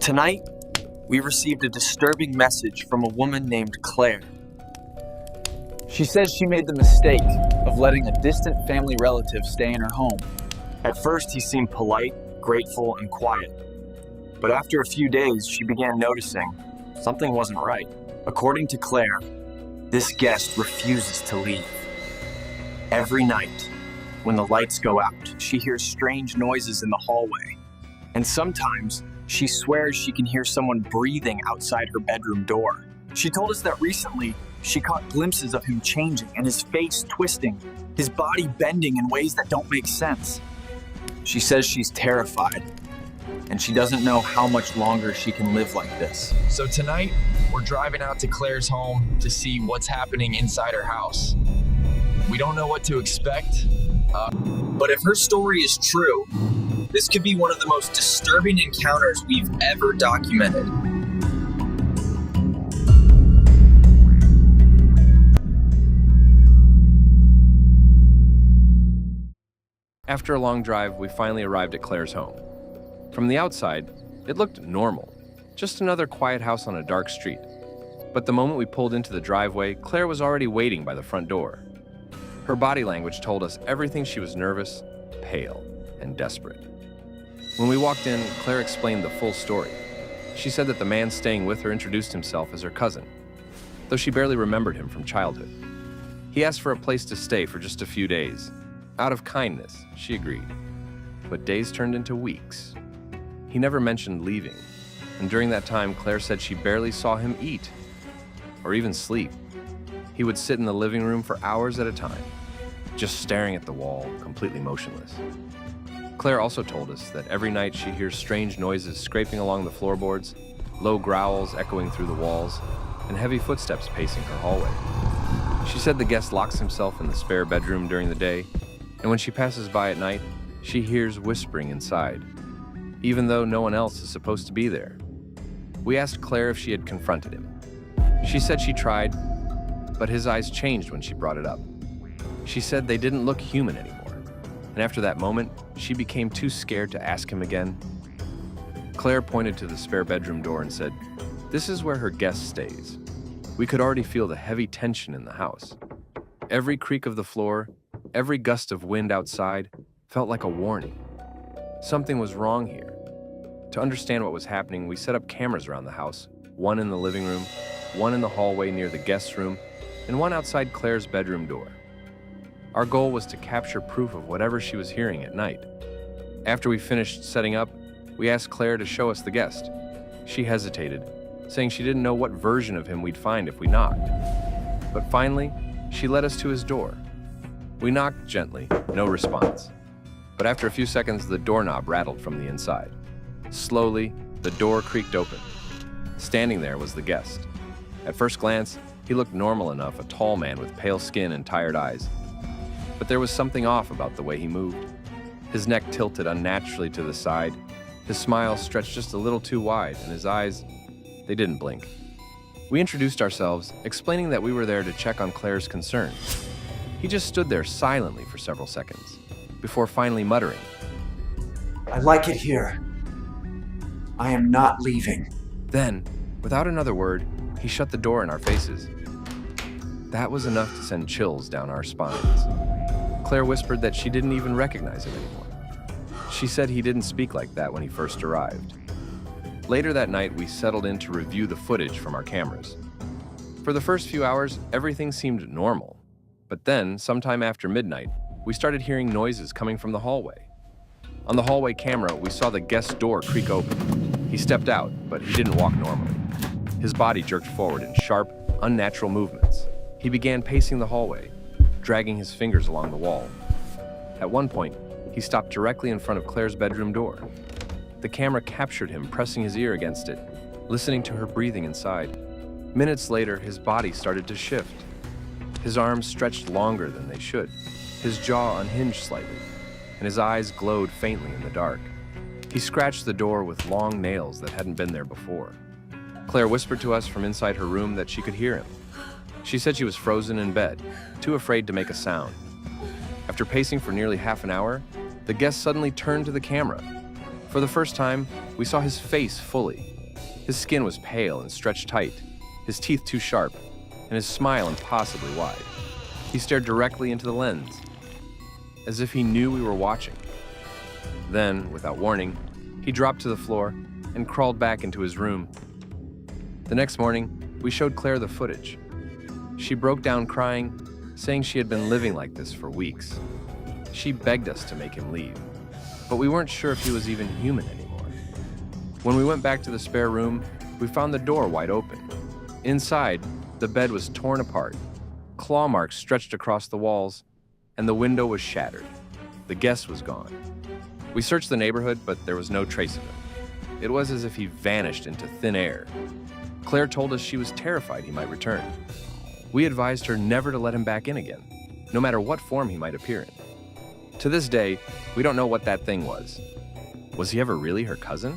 Tonight, we received a disturbing message from a woman named Claire. She says she made the mistake of letting a distant family relative stay in her home. At first, he seemed polite, grateful, and quiet. But after a few days, she began noticing something wasn't right. According to Claire, this guest refuses to leave. Every night, when the lights go out, she hears strange noises in the hallway. And sometimes, she swears she can hear someone breathing outside her bedroom door. She told us that recently, she caught glimpses of him changing and his face twisting, his body bending in ways that don't make sense. She says she's terrified, and she doesn't know how much longer she can live like this. So tonight, we're driving out to Claire's home to see what's happening inside her house. We don't know what to expect. But if her story is true, this could be one of the most disturbing encounters we've ever documented. After a long drive, we finally arrived at Claire's home. From the outside, it looked normal, just another quiet house on a dark street. But the moment we pulled into the driveway, Claire was already waiting by the front door. Her body language told us everything. She was nervous, pale, and desperate. When we walked in, Claire explained the full story. She said that the man staying with her introduced himself as her cousin, though she barely remembered him from childhood. He asked for a place to stay for just a few days. Out of kindness, she agreed. But days turned into weeks. He never mentioned leaving, and during that time, Claire said she barely saw him eat or even sleep. He would sit in the living room for hours at a time, just staring at the wall, completely motionless. Claire also told us that every night she hears strange noises scraping along the floorboards, low growls echoing through the walls, and heavy footsteps pacing her hallway. She said the guest locks himself in the spare bedroom during the day, and when she passes by at night, she hears whispering inside, even though no one else is supposed to be there. We asked Claire if she had confronted him. She said she tried, but his eyes changed when she brought it up. She said they didn't look human anymore, and after that moment, she became too scared to ask him again. Claire pointed to the spare bedroom door and said, "This is where her guest stays." We could already feel the heavy tension in the house. Every creak of the floor, every gust of wind outside felt like a warning. Something was wrong here. To understand what was happening, we set up cameras around the house, one in the living room, one in the hallway near the guest room, and one outside Claire's bedroom door. Our goal was to capture proof of whatever she was hearing at night. After we finished setting up, we asked Claire to show us the guest. She hesitated, saying she didn't know what version of him we'd find if we knocked. But finally, she led us to his door. We knocked gently, no response. But after a few seconds, the doorknob rattled from the inside. Slowly, the door creaked open. Standing there was the guest. At first glance, he looked normal enough, a tall man with pale skin and tired eyes. But there was something off about the way he moved. His neck tilted unnaturally to the side, his smile stretched just a little too wide, and his eyes, they didn't blink. We introduced ourselves, explaining that we were there to check on Claire's concerns. He just stood there silently for several seconds, before finally muttering, "I like it here. I am not leaving." Then, without another word, he shut the door in our faces. That was enough to send chills down our spines. Claire whispered that she didn't even recognize him anymore. She said he didn't speak like that when he first arrived. Later that night, we settled in to review the footage from our cameras. For the first few hours, everything seemed normal. But then, sometime after midnight, we started hearing noises coming from the hallway. On the hallway camera, we saw the guest's door creak open. He stepped out, but he didn't walk normally. His body jerked forward in sharp, unnatural movements. He began pacing the hallway, dragging his fingers along the wall. At one point, he stopped directly in front of Claire's bedroom door. The camera captured him pressing his ear against it, listening to her breathing inside. Minutes later, his body started to shift. His arms stretched longer than they should. His jaw unhinged slightly, and his eyes glowed faintly in the dark. He scratched the door with long nails that hadn't been there before. Claire whispered to us from inside her room that she could hear him. She said she was frozen in bed, too afraid to make a sound. After pacing for nearly half an hour, the guest suddenly turned to the camera. For the first time, we saw his face fully. His skin was pale and stretched tight, his teeth too sharp, and his smile impossibly wide. He stared directly into the lens, as if he knew we were watching. Then, without warning, he dropped to the floor and crawled back into his room. The next morning, we showed Claire the footage. She broke down crying, saying she had been living like this for weeks. She begged us to make him leave, but we weren't sure if he was even human anymore. When we went back to the spare room, we found the door wide open. Inside, the bed was torn apart, claw marks stretched across the walls, and the window was shattered. The guest was gone. We searched the neighborhood, but there was no trace of him. It was as if he vanished into thin air. Claire told us she was terrified he might return. We advised her never to let him back in again, no matter what form he might appear in. To this day, we don't know what that thing was. Was he ever really her cousin?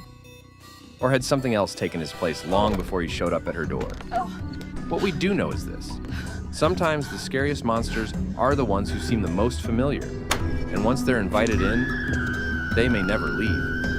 Or had something else taken his place long before he showed up at her door? What we do know is this. Sometimes the scariest monsters are the ones who seem the most familiar, and once they're invited in, they may never leave.